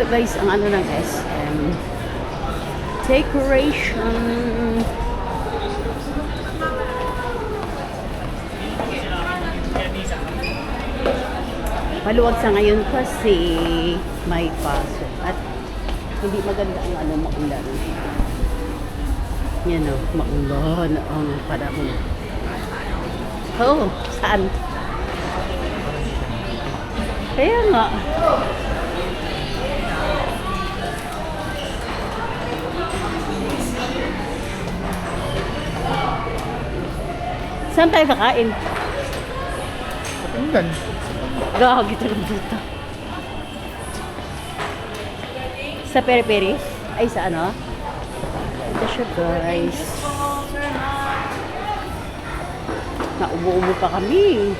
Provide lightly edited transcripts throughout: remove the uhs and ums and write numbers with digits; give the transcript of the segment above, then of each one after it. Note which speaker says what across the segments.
Speaker 1: Ito guys, ang ano ng SM. Decoration. Maluwag sa ngayon kasi may pasok at hindi maganda ang ano, maulan. Yan o, maulan ang panahon. Oh, saan? Kaya nga. Saan tayo kakain?
Speaker 2: Tingnan.
Speaker 1: Gagi talagang dito. Sa peri-peri? Ay, sa ano? Ito siya, guys. Naubo-ubo pa kami.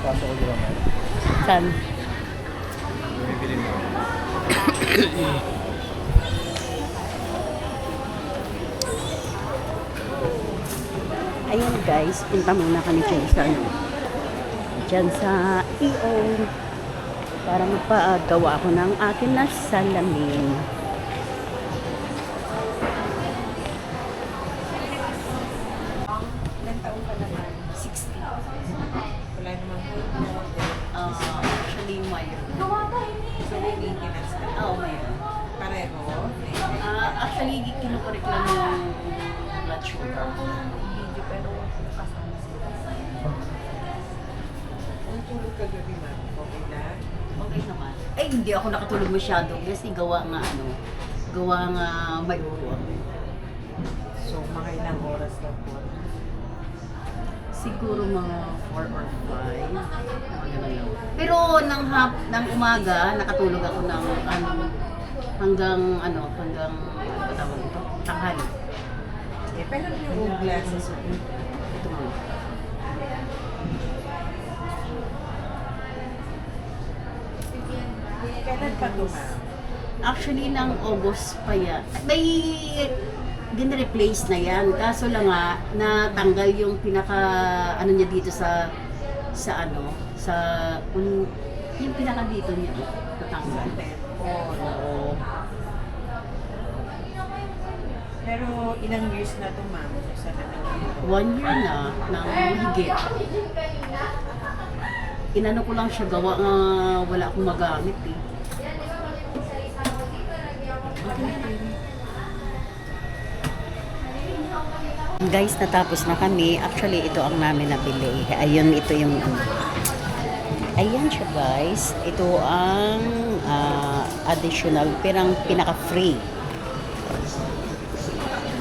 Speaker 2: Pasok ko dito naman.
Speaker 1: Saan?
Speaker 2: Bumibili mo.
Speaker 1: Ayan guys, punta muna kami dyan sa ano. Dyan sa EO. Para magpagawa ako ng akin na salamin.
Speaker 3: Ilan taon ka naman? 60. Wala namang
Speaker 1: Actually, mayroon.
Speaker 3: so may maintenance ka.
Speaker 1: Oo, mayroon.
Speaker 3: Pareho?
Speaker 1: Actually, kinukorek lang yung blood sugar.
Speaker 3: Video pero kasama sila. Kung tulog ka gabi ma'am, okay lang?
Speaker 1: Okay naman. Eh, hindi ako nakatulog masyado kasi gawa nga ano, gawa nga may uwan.
Speaker 3: So mga ilang oras lang po.
Speaker 1: Siguro mga 4 or 5. Mga ganun lang. Pero nang umaga, nakatulog ako ng hanggang ano ba tawag ito? Tanghali.
Speaker 3: Eh, pero yung glasses mo.
Speaker 1: Ito mo.
Speaker 3: Kailan pa to ma'am?
Speaker 1: Actually, ng August pa yan. May din-replace na yan. Kaso lang nga, natanggal yung pinaka, ano niya dito sa yung pinaka dito niya. Natanggal. Oo.
Speaker 3: Pero ilang years na to ma'am? Sa nangyayari?
Speaker 1: 1 year na, nang higit. Inano ko lang siya, gawa nga wala akong magamit eh. Guys, natapos na kami. Actually, ito ang namin nabili. Ayun, ito yung ayan siya guys. Ito ang additional, pirang pinaka-free.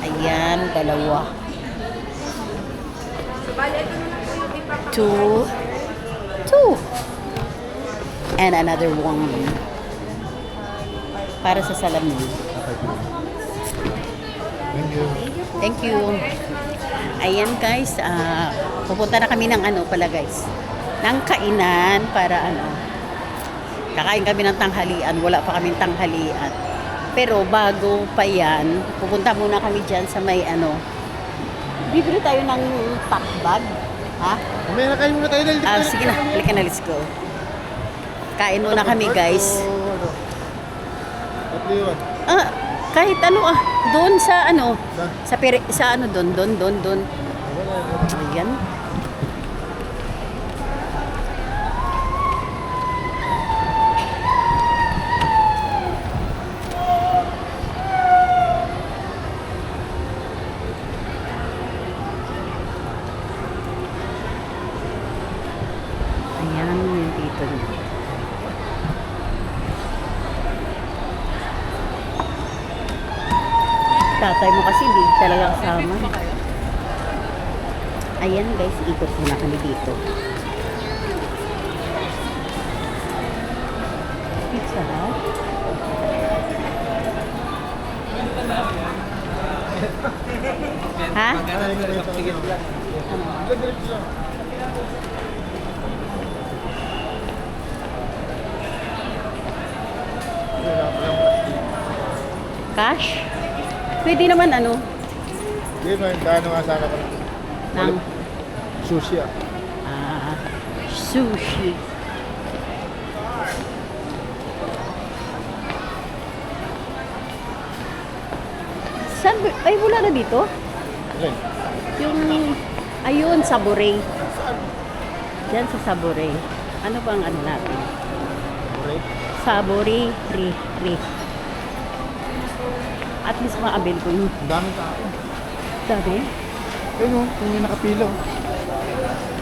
Speaker 1: Ayan, dalawa. Two. And another one. Para sa salamin.
Speaker 2: Thank you.
Speaker 1: Thank you. Ayan guys, pupunta na kami ng ano pala guys, ng kainan para ano, kakain kami ng tanghalian, wala pa kaming tanghalian. Pero bago pa yan, pupunta muna kami dyan sa may ano, bibili tayo ng pack bag. Ha?
Speaker 2: May nakain muna tayo dahil
Speaker 1: Sige na, halika na, let's go. Kain muna kami guys.
Speaker 2: Tatlo yun.
Speaker 1: Kahit ano doon sa ano,
Speaker 2: Saan?
Speaker 1: sa ano doon. Ayan. Ayan yung dito niya. Tatay mo kasi hindi talaga kasama. Ayan guys, ikot muna kami dito. Pizza Hut. Ha? Cash? Pwede naman ano?
Speaker 2: Hindi, may dano nga sana ko.
Speaker 1: Ng
Speaker 2: Sushi ah.
Speaker 1: sushi. Ay, wala na dito?
Speaker 2: Alin?
Speaker 1: Yung, ayun, Saburay. Diyan sa Saburay. Ano bang ano natin?
Speaker 2: Alright.
Speaker 1: Saburay, Ri. At least maabil ko yung
Speaker 2: Ang daming tao.
Speaker 1: dami.
Speaker 2: Ayun o, yung may nakapila o.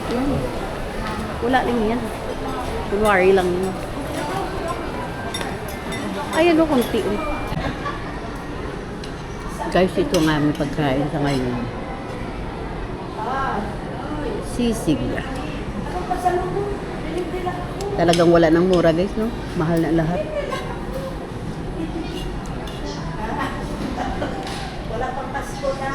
Speaker 1: Yan. Wala lang yan. Kunwari lang yun. Ayan o, kunti o. Guys, ito nga aming pagkain sa ngayon. Sisig. Talagang wala ng mura guys, no? Mahal na lahat.
Speaker 3: Wala pang Pasko na.